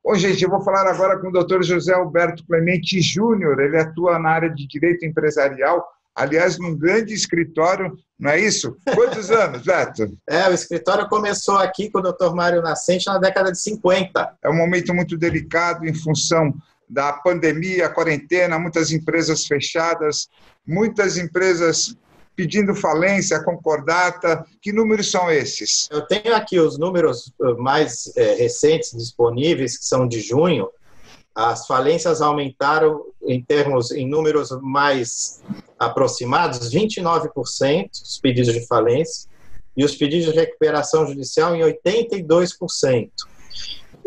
Bom, gente, eu vou falar agora com o doutor José Alberto Clemente Júnior. Ele atua na área de direito empresarial, aliás, num grande escritório, não é isso? Quantos anos, Beto? O escritório começou aqui com o Dr. Mário Nascente na década de 50. É um momento muito delicado em função da pandemia, a quarentena, muitas empresas fechadas, muitas empresas pedindo falência, concordata. Que números são esses? Eu tenho aqui os números mais recentes disponíveis, que são de junho. As falências aumentaram em números mais aproximados, 29% dos pedidos de falência, e os pedidos de recuperação judicial em 82%.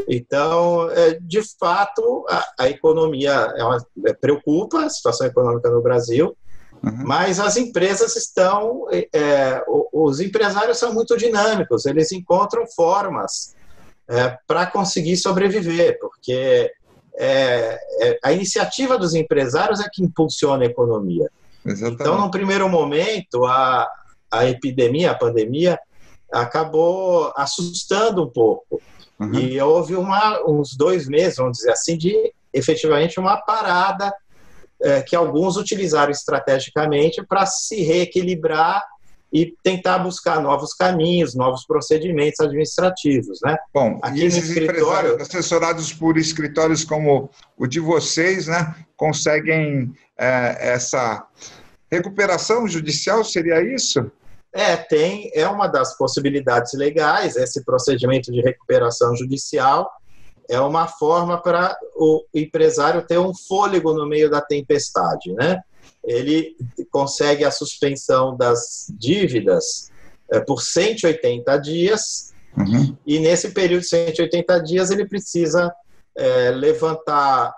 Então, de fato, a economia preocupa, a situação econômica no Brasil, mas as empresas os empresários são muito dinâmicos, eles encontram formas para conseguir sobreviver, porque a iniciativa dos empresários é que impulsiona a economia. Exatamente. Então, num primeiro momento, a pandemia, acabou assustando um pouco. E houve uns 2 meses, vamos dizer assim, de efetivamente uma parada que alguns utilizaram estrategicamente para se reequilibrar e tentar buscar novos caminhos, novos procedimentos administrativos, né? Bom, aqui esses empresários assessorados por escritórios como o de vocês, né, conseguem essa recuperação judicial, seria isso? É uma das possibilidades legais, esse procedimento de recuperação judicial é uma forma para o empresário ter um fôlego no meio da tempestade, né? Ele consegue a suspensão das dívidas por 180 dias, e nesse período de 180 dias ele precisa levantar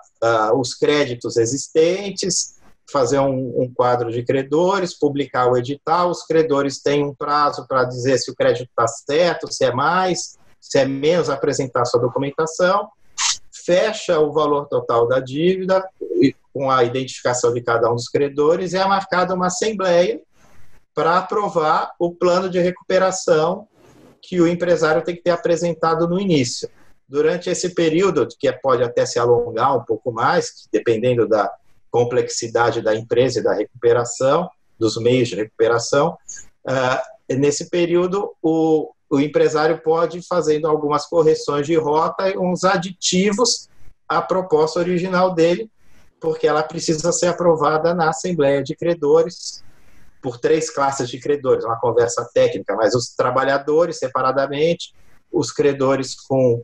os créditos existentes, fazer um quadro de credores, publicar o edital. Os credores têm um prazo para dizer se o crédito está certo, se é mais, se é menos, apresentar sua documentação, fecha o valor total da dívida com a identificação de cada um dos credores e é marcada uma assembleia para aprovar o plano de recuperação que o empresário tem que ter apresentado no início. Durante esse período, que pode até se alongar um pouco mais, dependendo da complexidade da empresa e da recuperação, dos meios de recuperação, nesse período o empresário pode ir fazendo algumas correções de rota e uns aditivos à proposta original dele, porque ela precisa ser aprovada na Assembleia de Credores por 3 classes de credores, uma conversa técnica, mas os trabalhadores separadamente, os credores com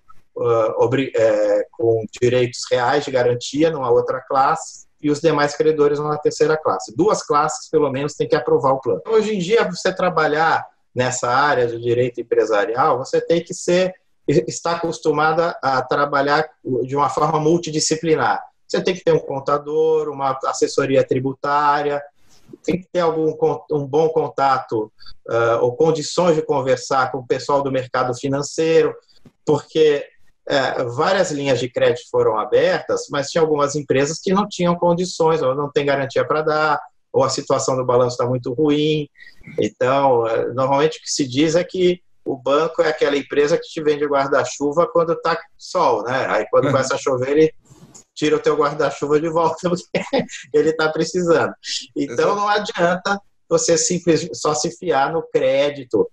direitos reais de garantia numa outra classe e os demais credores numa terceira classe. 2 classes, pelo menos, tem que aprovar o plano. Hoje em dia, você trabalhar nessa área de direito empresarial, você tem que estar acostumada a trabalhar de uma forma multidisciplinar. Você tem que ter um contador, uma assessoria tributária, tem que ter um bom contato ou condições de conversar com o pessoal do mercado financeiro, porque várias linhas de crédito foram abertas, mas tinha algumas empresas que não tinham condições, ou não tem garantia para dar, ou a situação do balanço está muito ruim. Então, normalmente o que se diz é que o banco é aquela empresa que te vende guarda-chuva quando está sol, né? Aí quando começa a chover, ele tira o teu guarda-chuva de volta porque ele está precisando. Então, não adianta você só se fiar no crédito.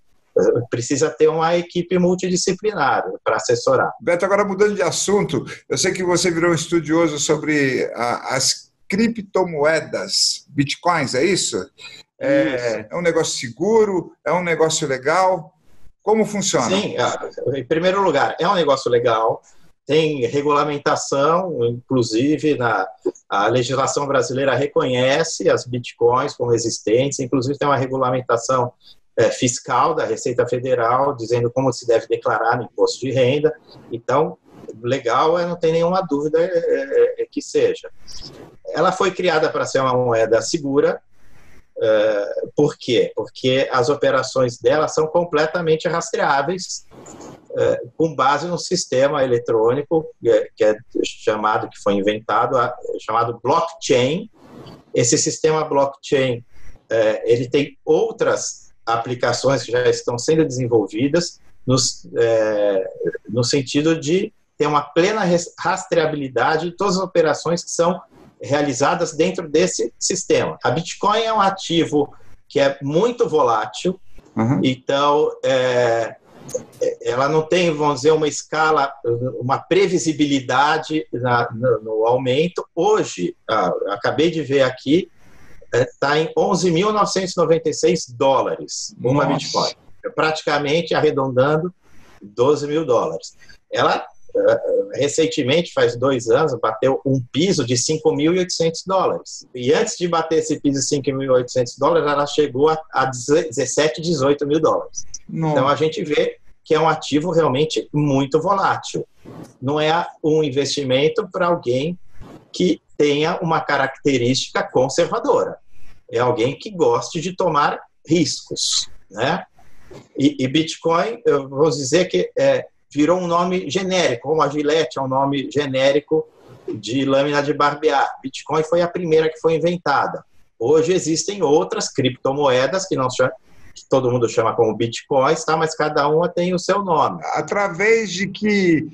Precisa ter uma equipe multidisciplinar para assessorar. Beto, agora mudando de assunto, eu sei que você virou um estudioso sobre as criptomoedas, bitcoins, é isso? É um negócio seguro? É um negócio legal? Como funciona? Sim, em primeiro lugar, é um negócio legal, tem regulamentação, inclusive a legislação brasileira reconhece as bitcoins como existentes, inclusive tem uma regulamentação fiscal da Receita Federal, dizendo como se deve declarar no imposto de renda. Então, legal, não tem nenhuma dúvida que seja. Ela foi criada para ser uma moeda segura. Por quê? Porque as operações dela são completamente rastreáveis, com base no sistema eletrônico que foi inventado, chamado blockchain. Esse sistema blockchain, ele tem outras aplicações que já estão sendo desenvolvidas no sentido de ter uma plena rastreabilidade de todas as operações que são realizadas dentro desse sistema. A Bitcoin é um ativo que é muito volátil, então ela não tem, vamos dizer, uma escala, uma previsibilidade no aumento. Hoje, acabei de ver aqui, está em 11.996 dólares uma Bitcoin. Praticamente, arredondando, 12 mil dólares. Ela, recentemente, faz 2 anos, bateu um piso de 5.800 dólares. E antes de bater esse piso de 5.800 dólares, ela chegou a 17, 18 mil dólares. Nossa. Então, a gente vê que é um ativo realmente muito volátil. Não é um investimento para alguém que tenha uma característica conservadora. É alguém que goste de tomar riscos, né? E Bitcoin, eu vou dizer que virou um nome genérico, como a Gillette é um nome genérico de lâmina de barbear. Bitcoin foi a primeira que foi inventada. Hoje existem outras criptomoedas que todo mundo chama como Bitcoins, tá? Mas cada uma tem o seu nome. Através de que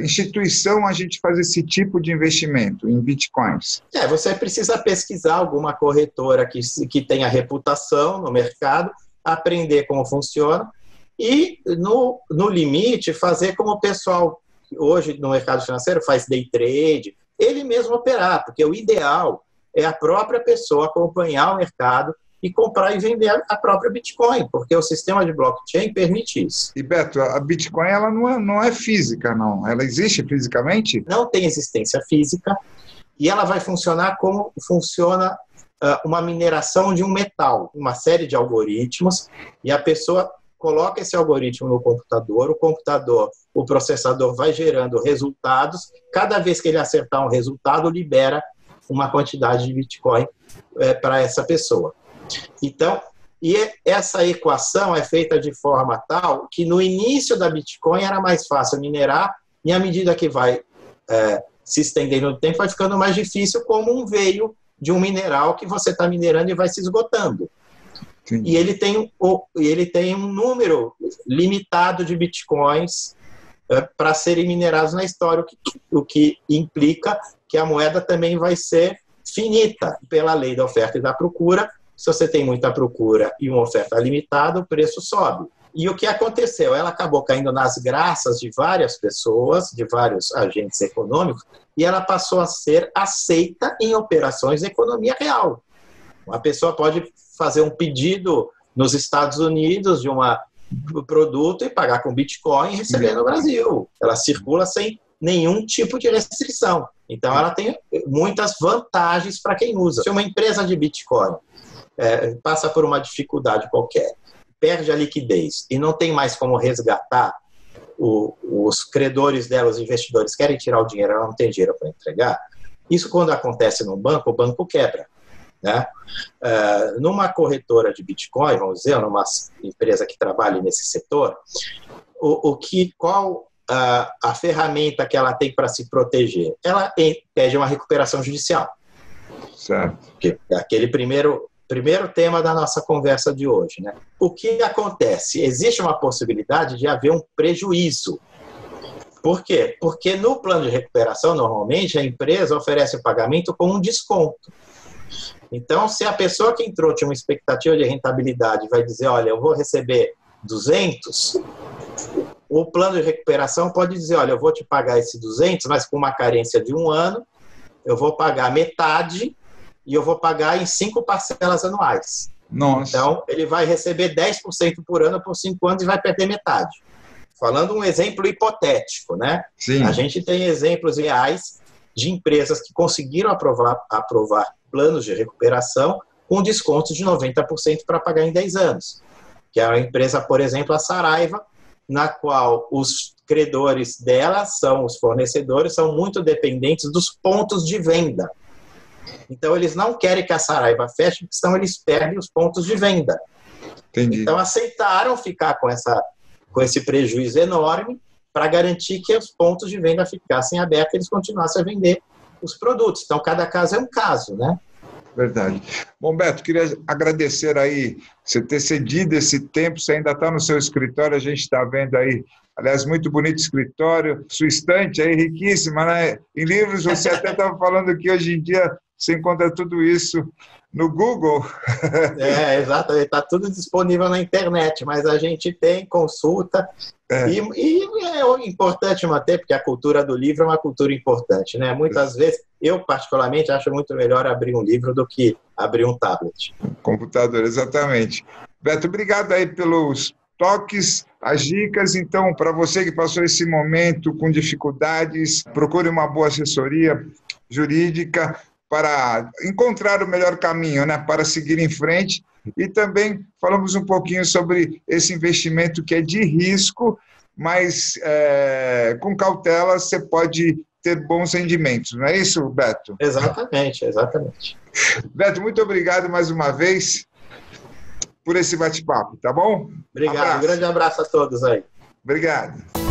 instituição a gente faz esse tipo de investimento em Bitcoins? Você precisa pesquisar alguma corretora que tenha reputação no mercado, aprender como funciona e, no limite, fazer como o pessoal hoje no mercado financeiro faz day trade, ele mesmo operar, porque o ideal é a própria pessoa acompanhar o mercado e comprar e vender a própria Bitcoin, porque o sistema de blockchain permite isso. E Beto, a Bitcoin ela não é física, não? Ela existe fisicamente? Não tem existência física e ela vai funcionar como funciona uma mineração de um metal, uma série de algoritmos, e a pessoa coloca esse algoritmo no computador, o processador vai gerando resultados, cada vez que ele acertar um resultado, libera uma quantidade de Bitcoin para essa pessoa. Então, essa equação é feita de forma tal que no início da Bitcoin era mais fácil minerar, e à medida que vai se estendendo no tempo, vai ficando mais difícil, como um veio de um mineral que você está minerando e vai se esgotando. Sim. E ele tem um número limitado de Bitcoins para serem minerados na história, o que implica que a moeda também vai ser finita pela lei da oferta e da procura. Se você tem muita procura e uma oferta limitada, o preço sobe. E o que aconteceu? Ela acabou caindo nas graças de várias pessoas, de vários agentes econômicos, e ela passou a ser aceita em operações de economia real. Uma pessoa pode fazer um pedido nos Estados Unidos de um produto e pagar com Bitcoin e receber no Brasil. Ela circula sem nenhum tipo de restrição. Então, ela tem muitas vantagens para quem usa. Se uma empresa de Bitcoin passa por uma dificuldade qualquer, perde a liquidez e não tem mais como resgatar, os credores dela, os investidores querem tirar o dinheiro, ela não tem dinheiro para entregar, isso quando acontece no banco, o banco quebra. Né? Numa corretora de Bitcoin, vamos dizer, numa empresa que trabalha nesse setor, qual a ferramenta que ela tem para se proteger? Ela pede uma recuperação judicial. Certo. Que é aquele primeiro tema da nossa conversa de hoje. Né? O que acontece? Existe uma possibilidade de haver um prejuízo. Por quê? Porque no plano de recuperação, normalmente, a empresa oferece o pagamento com um desconto. Então, se a pessoa que entrou tinha uma expectativa de rentabilidade vai dizer, olha, eu vou receber 200, o plano de recuperação pode dizer, olha, eu vou te pagar esse 200, mas com uma carência de 1 ano, eu vou pagar metade e eu vou pagar em 5 parcelas anuais. Nossa. Então, ele vai receber 10% por ano por 5 anos e vai perder metade. Falando um exemplo hipotético, né? Sim. A gente tem exemplos reais de empresas que conseguiram aprovar planos de recuperação com desconto de 90% para pagar em 10 anos. Que é a empresa, por exemplo, a Saraiva, na qual os credores dela, os fornecedores, são muito dependentes dos pontos de venda. Então, eles não querem que a Saraiva feche, porque senão eles perdem os pontos de venda. Entendi. Então, aceitaram ficar com esse prejuízo enorme para garantir que os pontos de venda ficassem abertos e eles continuassem a vender os produtos. Então, cada caso é um caso, né? Verdade. Bom, Beto, queria agradecer aí você ter cedido esse tempo, você ainda está no seu escritório, a gente está vendo aí, aliás, muito bonito escritório, sua estante aí riquíssima, né? Em livros, você até estava falando que hoje em dia você encontra tudo isso no Google. Exatamente, está tudo disponível na internet, mas a gente tem consulta. E é importante manter, porque a cultura do livro é uma cultura importante, né? Muitas vezes, eu particularmente acho muito melhor abrir um livro do que abrir um tablet. Computador, exatamente. Beto, obrigado aí pelos toques, as dicas. Então, para você que passou esse momento com dificuldades, procure uma boa assessoria jurídica para encontrar o melhor caminho, né? Para seguir em frente. E também falamos um pouquinho sobre esse investimento que é de risco, mas com cautela você pode ter bons rendimentos, não é isso, Beto? Exatamente. Beto, muito obrigado mais uma vez por esse bate-papo, tá bom? Obrigado, um grande abraço a todos aí. Obrigado.